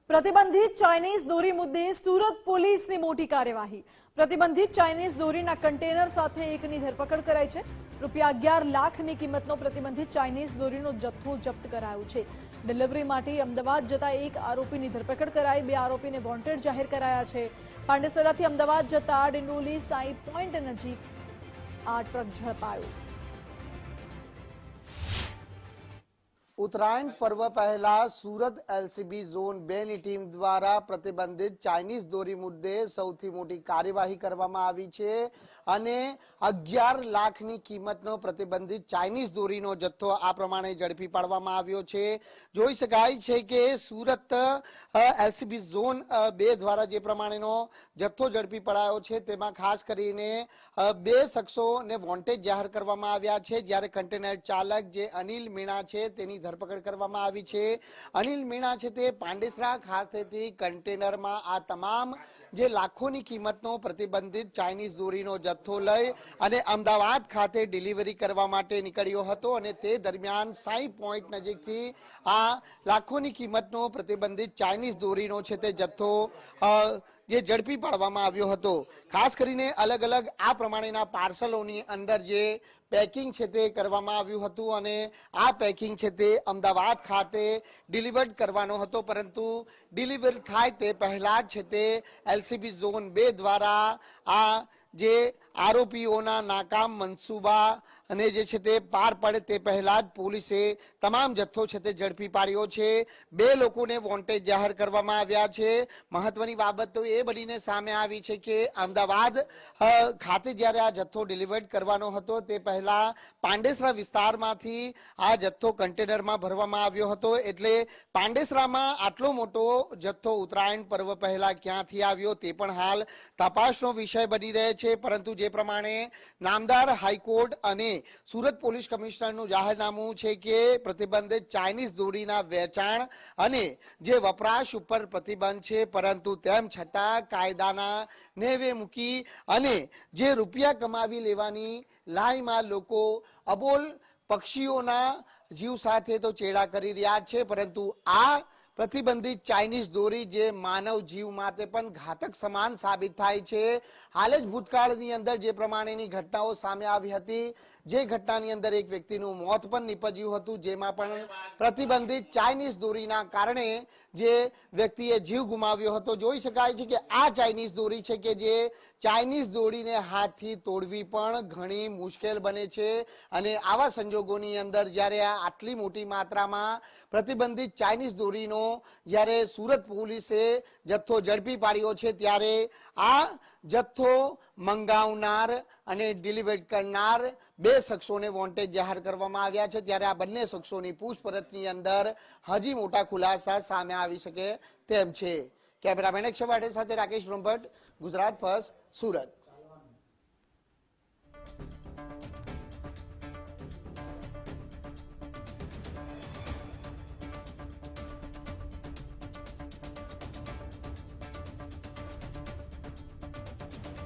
પ્રતિબંધિત ચાઇનીઝ દોરી મુદ્દે સુરત પોલીસની મોટી કાર્યવાહી। પ્રતિબંધિત ચાઇનીઝ દોરીના કન્ટેનર સાથે એકની ધરપકડ કરાઈ છે। રૂપિયા 11 લાખની કિંમતનો પ્રતિબંધિત ચાઇનીઝ દોરીનો જથ્થો જપ્ત કરાયો છે। ડિલિવરી માટે અમદાવાદ જતા એક આરોપીની ધરપકડ કરાઈ, બે આરોપીને વોન્ટેડ જાહેર કરાયા છે। પાંડેસરાથી અમદાવાદ જતા ડિંડોલી સાઈ પોઈન્ટ નજીક આ ટ્રક ઝડપાયો। उत्तरायण पर्व पहला सूरत एलसीबी जोन 2 ની ટીમ દ્વારા પ્રતિબંધિત ચાઇનીઝ દોરી મુદ્દે સૌથી મોટી કાર્યવાહી કરવામાં આવી છે અને 11 લાખની કિંમતનો પ્રતિબંધિત ચાઇનીઝ દોરીનો જથ્થો આ પ્રમાણે ઝડપી પાડવામાં આવ્યો છે। જોઈ શકાય છે કે સુરત એલસીબી ઝોન 2 દ્વારા જે પ્રમાણેનો જથ્થો ઝડપી પડાયો છે તેમાં ખાસ કરીને બે શખ્સોને વોન્ટેજ જાહેર કરવામાં આવ્યા છે, જ્યારે કન્ટેનર ચાલક જે અનિલ મીણા છે તેની ધરપકડ કરવામાં આવી છે। અનિલ મીણા છે તે પાંડેસરા ખાતેથી કન્ટેનરમાં આ તમામ જે લાખોની કિંમતનો પ્રતિબંધિત ચાઇનીઝ દોરીનો જથ્થો લઈ અને અમદાવાદ ખાતે ડિલિવરી કરવા માટે નીકળ્યો હતો અને તે દરમિયાન સાઈ પોઈન્ટ નજીકથી આ લાખોની કિંમતનો પ્રતિબંધિત ચાઇનીઝ દોરીનો છે તે જથ્થો જે ઝડપી પાડવામાં આવ્યો હતો। ખાસ કરીને અલગ અલગ આ પ્રમાણેના પાર્સલોની અંદર જે પેકિંગ છે તે કરવામાં આવ્યું હતું અને આ પેકિંગ છે તે અમદાવાદ ખાતે ડિલિવર્ડ કરવાનો હતો, પરંતુ ડિલિવર થાય તે પહેલા જ છે તે એલસીબી ઝોન 2 દ્વારા આ જે આરોપીઓના નાકામ મનસૂબા અને જે છે તે પાર પડે તે પહેલા જ પોલીસે તમામ જથ્થો છે તે ઝડપી પાડ્યો છે। બે લોકોને વોન્ટેજ જાહેર કરવામાં આવ્યા છે। મહત્વની બાબત તો એ બનીને સામે આવી છે કે અમદાવાદ ખાતે જ્યારે આ જથ્થો ડિલિવર્ડ કરવાનો હતો તે પહેલા પાંડેસરા વિસ્તારમાંથી આ જથ્થો કન્ટેનરમાં ભરવામાં આવ્યો હતો, એટલે પાંડેસરામાં આટલો મોટો જથ્થો ઉત્તરાયણ પર્વ પહેલા ક્યાંથી આવ્યો તે પણ હાલ તપાસનો વિષય બની રહે છે। પરંતુ જે પ્રમાણે નામદાર હાઈકોર્ટ અને સુરત પોલીસ કમિશનરનું જાહેરનામું છે કે પ્રતિબંધિત ચાઇનીઝ દોરીના વેચાણ અને જે વપરાશ ઉપર પ્રતિબંધ છે, પરંતુ તેમ છતાં કાયદાના નેવે મૂકી અને જે રૂપિયા કમાવી લેવાની લાઈમાં લોકો અબોલ પક્ષીઓના જીવ સાથે તો ચેડા કરી રહ્યા છે, પરંતુ આ પ્રતિબંધિત ચાઇનીઝ દોરી જે માનવ જીવ માટે પણ ઘાતક સમાન સાબિત થાય છે। હાલ જ ભૂતકાળની અંદર જે પ્રમાણેની ઘટનાઓ સામે આવી હતી, જે ઘટનાની અંદર એક વ્યક્તિનું મોત પણ નીપજ્યું હતું, જેમાં પણ પ્રતિબંધિત ચાઇનીઝ દોરીના કારણે જે વ્યક્તિએ જીવ ગુમાવ્યો હતો। જોઈ શકાય છે કે આ ચાઇનીઝ દોરી છે કે જે ચાઇનીઝ દોરીને હાથથી તોડવી પણ ઘણી મુશ્કેલ બને છે અને આવા સંજોગોની અંદર જ્યારે આટલી મોટી માત્રામાં પ્રતિબંધિત ચાઇનીઝ દોરીનો જ્યારે સુરત પોલીસે જથ્થો ઝડપી પાડ્યો છે, ત્યારે આ જથ્થો મંગાવનાર અને ડિલિવર કરનાર બે શખ્સોને વોન્ટેજ જાહેર કરવામાં આવ્યા છે। ત્યારે આ બંને શખ્સોની પૂછપરછની અંદર હજી મોટા ખુલાસા સામે આવી શકે તેમ છે। કેમેરામેન અક્ષય વાડે સાથે રાકેશ બ્રહ્મભટ્ટ, ગુજરાત ફર્સ્ટ, સુરત।